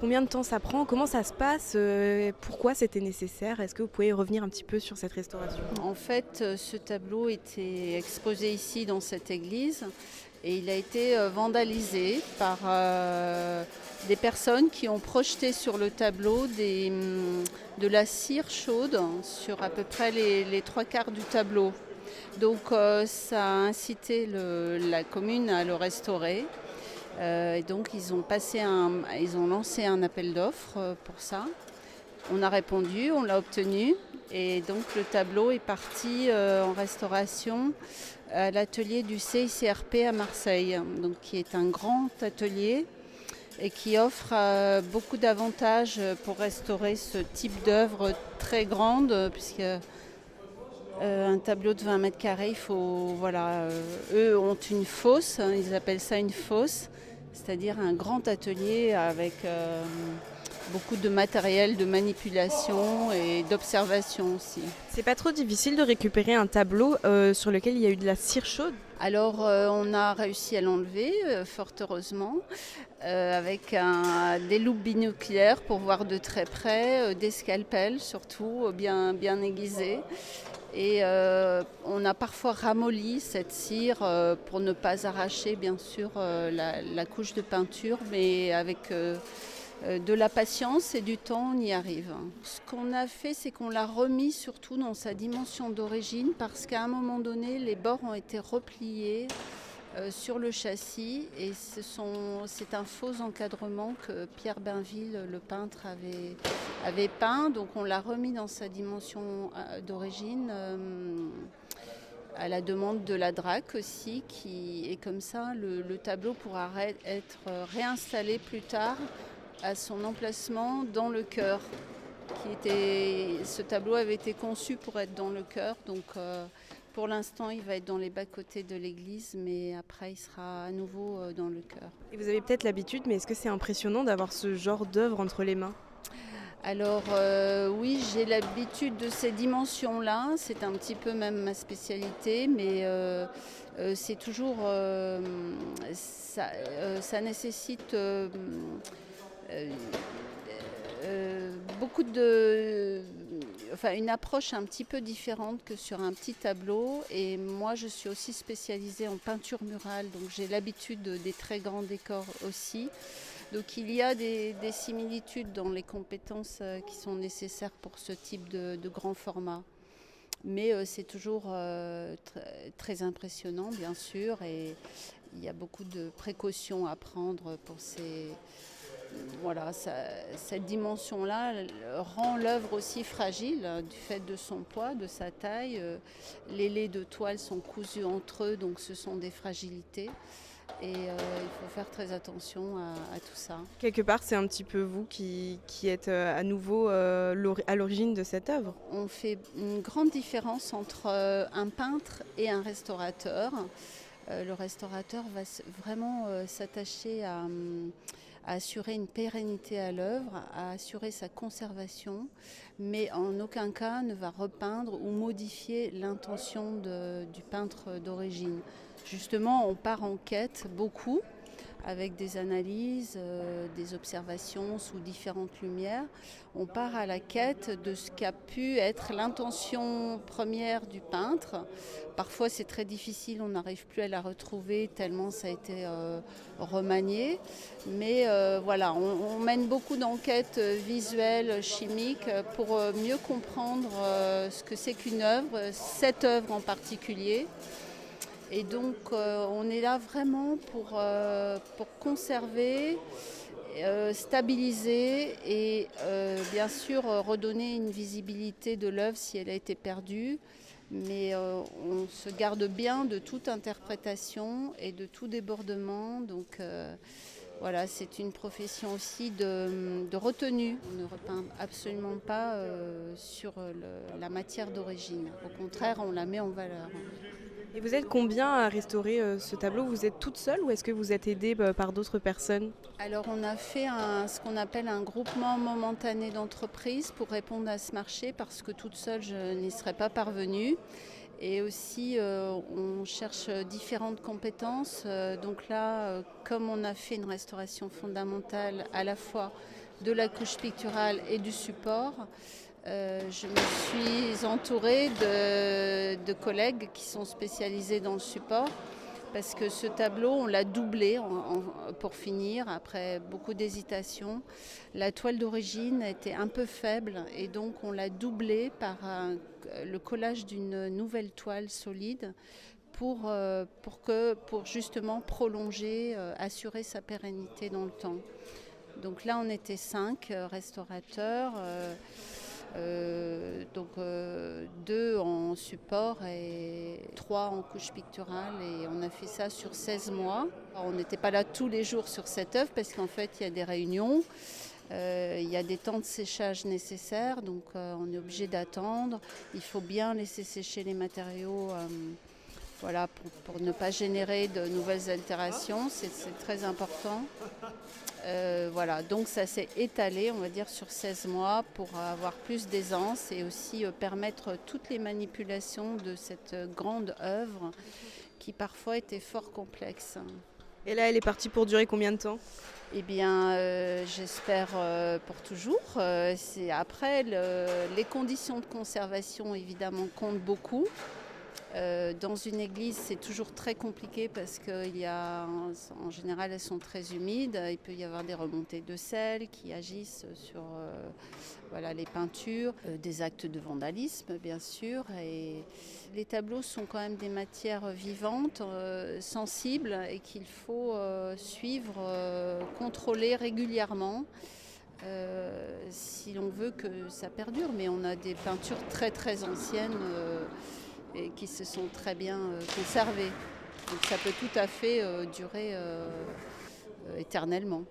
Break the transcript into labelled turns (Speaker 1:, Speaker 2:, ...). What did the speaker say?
Speaker 1: Combien de temps ça prend? Comment ça se passe? Pourquoi c'était nécessaire? Est-ce que vous pouvez revenir un petit peu sur cette restauration?
Speaker 2: En fait, ce tableau était exposé ici dans cette église et il a été vandalisé par des personnes qui ont projeté sur le tableau de la cire chaude sur à peu près les trois quarts du tableau. Donc ça a incité la commune à le restaurer. Et donc ils ont lancé un appel d'offres pour ça. On a répondu, on l'a obtenu et donc le tableau est parti en restauration à l'atelier du CICRP à Marseille, donc qui est un grand atelier et qui offre beaucoup d'avantages pour restaurer ce type d'œuvre très grande, puisque un tableau de 20 mètres carrés, il faut, voilà, eux ont une fosse, hein, ils appellent ça une fosse, c'est-à-dire un grand atelier avec beaucoup de matériel de manipulation et d'observation aussi.
Speaker 1: C'est pas trop difficile de récupérer un tableau sur lequel il y a eu de la cire chaude?
Speaker 2: Alors on a réussi à l'enlever, fort heureusement, avec des loupes binoculaires pour voir de très près, des scalpels surtout bien aiguisés. Et on a parfois ramolli cette cire pour ne pas arracher bien sûr la couche de peinture, mais avec de la patience et du temps, on y arrive. Ce qu'on a fait, c'est qu'on l'a remis surtout dans sa dimension d'origine parce qu'à un moment donné, les bords ont été repliés sur le châssis et c'est un faux encadrement que Pierre Bainville, le peintre, avait peint. Donc on l'a remis dans sa dimension d'origine à la demande de la DRAC aussi. Et comme ça, le tableau pourra être réinstallé plus tard à son emplacement dans le chœur. Ce tableau avait été conçu pour être dans le chœur, donc pour l'instant il va être dans les bas-côtés de l'église, mais après il sera à nouveau dans le chœur.
Speaker 1: Et vous avez peut-être l'habitude, mais est-ce que c'est impressionnant d'avoir ce genre d'œuvre entre les mains?
Speaker 2: Alors oui, j'ai l'habitude de ces dimensions-là, c'est un petit peu même ma spécialité, mais c'est toujours... ça nécessite... beaucoup une approche un petit peu différente que sur un petit tableau. Et moi, je suis aussi spécialisée en peinture murale, donc j'ai l'habitude des très grands décors aussi. Donc il y a des similitudes dans les compétences qui sont nécessaires pour ce type de grand format. Mais c'est toujours très impressionnant, bien sûr, et il y a beaucoup de précautions à prendre pour voilà, cette dimension-là rend l'œuvre aussi fragile du fait de son poids, de sa taille. Les laits de toile sont cousus entre eux, donc ce sont des fragilités. Et il faut faire très attention à tout ça.
Speaker 1: Quelque part, c'est un petit peu vous qui êtes à nouveau à l'origine de cette œuvre.
Speaker 2: On fait une grande différence entre un peintre et un restaurateur. Le restaurateur va vraiment s'attacher à assurer une pérennité à l'œuvre, à assurer sa conservation, mais en aucun cas ne va repeindre ou modifier l'intention du peintre d'origine. Justement, on part en quête beaucoup avec des analyses, des observations sous différentes lumières. On part à la quête de ce qu'a pu être l'intention première du peintre. Parfois c'est très difficile, on n'arrive plus à la retrouver tellement ça a été remanié. Mais voilà, on mène beaucoup d'enquêtes visuelles, chimiques, pour mieux comprendre ce que c'est qu'une œuvre, cette œuvre en particulier. Et donc on est là vraiment pour conserver, stabiliser et bien sûr redonner une visibilité de l'œuvre si elle a été perdue. Mais on se garde bien de toute interprétation et de tout débordement. Donc voilà, c'est une profession aussi de retenue. On ne repeint absolument pas sur la matière d'origine. Au contraire, on la met en valeur.
Speaker 1: Et vous êtes combien à restaurer ce tableau? Vous êtes toute seule ou est-ce que vous êtes aidée par d'autres personnes?
Speaker 2: Alors on a fait ce qu'on appelle un groupement momentané d'entreprises pour répondre à ce marché parce que toute seule je n'y serais pas parvenue. Et aussi on cherche différentes compétences. Donc là, comme on a fait une restauration fondamentale à la fois de la couche picturale et du support. Je me suis entourée de collègues qui sont spécialisés dans le support parce que ce tableau, on l'a doublé pour finir, après beaucoup d'hésitation. La toile d'origine était un peu faible et donc on l'a doublé par le collage d'une nouvelle toile solide pour justement prolonger, assurer sa pérennité dans le temps. Donc là, on était 5 restaurateurs. Donc 2 en support et 3 en couche picturale, et on a fait ça sur 16 mois. Alors, on n'était pas là tous les jours sur cette œuvre parce qu'en fait il y a des réunions, il y a des temps de séchage nécessaires, donc on est obligé d'attendre. Il faut bien laisser sécher les matériaux voilà, pour ne pas générer de nouvelles altérations, c'est très important. Voilà, donc ça s'est étalé, on va dire, sur 16 mois pour avoir plus d'aisance et aussi permettre toutes les manipulations de cette grande œuvre qui parfois était fort complexe.
Speaker 1: Et là, elle est partie pour durer combien de temps ?
Speaker 2: Eh bien, j'espère pour toujours. Après, les conditions de conservation, évidemment, comptent beaucoup. Dans une église, c'est toujours très compliqué parce qu'en général, elles sont très humides. Il peut y avoir des remontées de sel qui agissent sur voilà, les peintures, des actes de vandalisme, bien sûr. Et les tableaux sont quand même des matières vivantes, sensibles, et qu'il faut suivre, contrôler régulièrement. Si l'on veut que ça perdure, mais on a des peintures très très anciennes et qui se sont très bien conservées. Donc ça peut tout à fait durer éternellement.